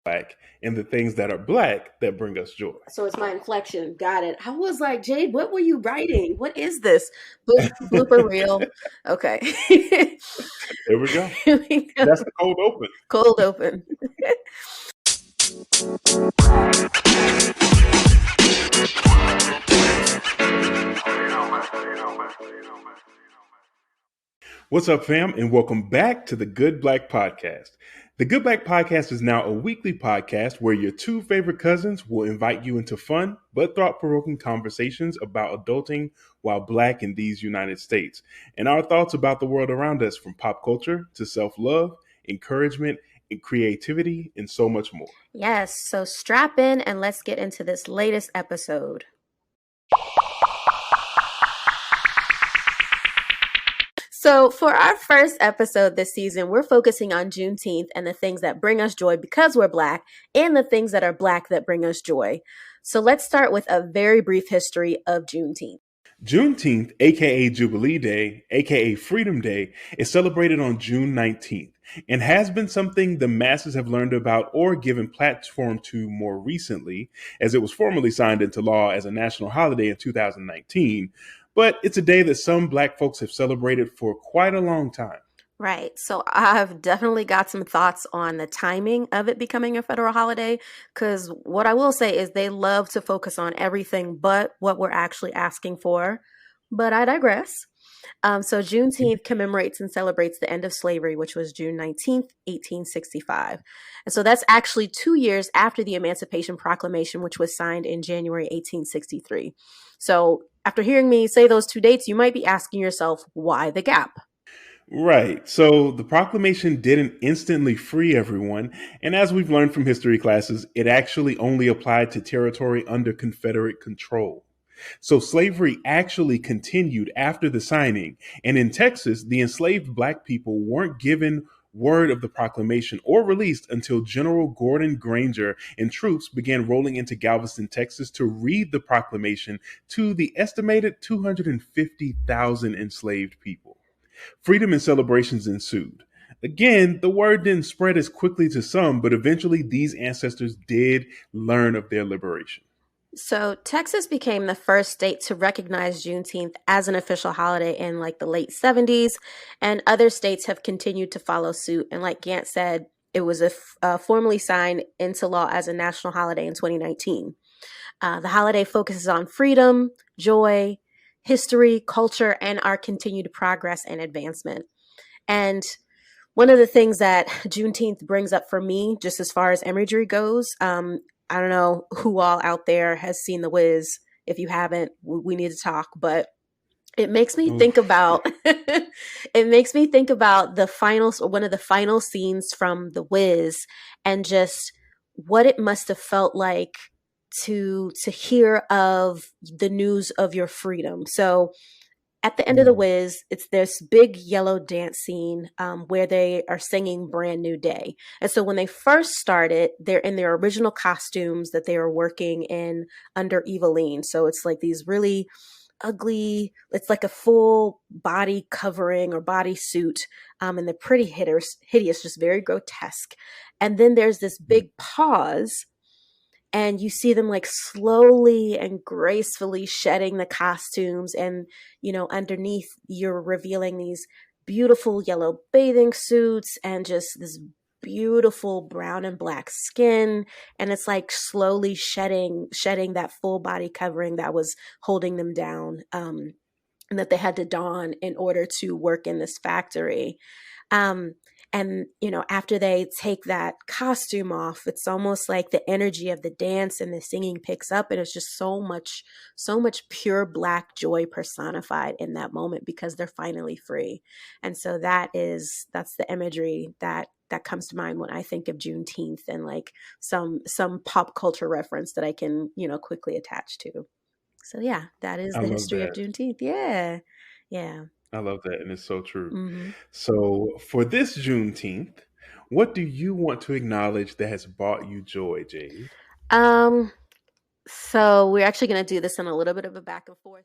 Black and the things that are Black that bring us joy. So it's my inflection. Got it. I was like, Jade, what were you writing? What is this? Blooper reel. Okay. There we go. Here we go. That's the cold open. Cold open. What's up, fam, and welcome back to the Good Black Podcast. The Good Black Podcast is now a weekly podcast where your two favorite cousins will invite you into fun but thought-provoking conversations about adulting while Black in these United States, and our thoughts about the world around us, from pop culture to self-love, encouragement, and creativity, and so much more. Yes, so strap in and let's get into this latest episode. So for our first episode this season, we're focusing on Juneteenth and the things that bring us joy because we're Black, and the things that are Black that bring us joy. So let's start with a very brief history of Juneteenth. Juneteenth, aka Jubilee Day, aka Freedom Day, is celebrated on June 19th and has been something the masses have learned about or given platform to more recently, as it was formally signed into law as a national holiday in 2019. But it's a day that some Black folks have celebrated for quite a long time. Right. So I've definitely got some thoughts on the timing of it becoming a federal holiday, because what I will say is they love to focus on everything but what we're actually asking for. But I digress. So Juneteenth commemorates and celebrates the end of slavery, which was June 19th, 1865. And so that's actually 2 years after the Emancipation Proclamation, which was signed in January 1863. So after hearing me say those two dates, you might be asking yourself, why the gap? Right. So the proclamation didn't instantly free everyone. And as we've learned from history classes, it actually only applied to territory under Confederate control. So slavery actually continued after the signing. And in Texas, the enslaved Black people weren't given word of the proclamation or released until General Gordon Granger and troops began rolling into Galveston, Texas to read the proclamation to the estimated 250,000 enslaved people. Freedom and celebrations ensued. Again, the word didn't spread as quickly to some, but eventually these ancestors did learn of their liberation. So Texas became the first state to recognize Juneteenth as an official holiday in like the late 70s, and other states have continued to follow suit. And like Gant said, it was formally signed into law as a national holiday in 2019. The holiday focuses on freedom, joy, history, culture, and our continued progress and advancement. And one of the things that Juneteenth brings up for me, just as far as imagery goes, I don't know who all out there has seen The Wiz. If you haven't, we need to talk. But it makes me think about it makes me think about one of the final scenes from The Wiz, and just what it must have felt like to hear of the news of your freedom. So at the end of The Wiz, it's this big yellow dance scene where they are singing Brand New Day. And so when they first started, they're in their original costumes that they were working in under Eveline. So it's like these really ugly, it's like a full body covering or body suit, and they're pretty hideous, just very grotesque. And then there's this big pause, and you see them like slowly and gracefully shedding the costumes, and underneath you're revealing these beautiful yellow bathing suits and just this beautiful brown and black skin, and it's like slowly shedding that full body covering that was holding them down, and that they had to don in order to work in this factory. And after they take that costume off, it's almost like the energy of the dance and the singing picks up, and it's just so much pure Black joy personified in that moment because they're finally free. And so that's the imagery that comes to mind when I think of Juneteenth, and like some pop culture reference that I can quickly attach to. So yeah, that is I the love history of that. Juneteenth. Yeah. I love that. And it's so true. Mm-hmm. So for this Juneteenth, what do you want to acknowledge that has brought you joy, Jade? So we're actually going to do this in a little bit of a back and forth.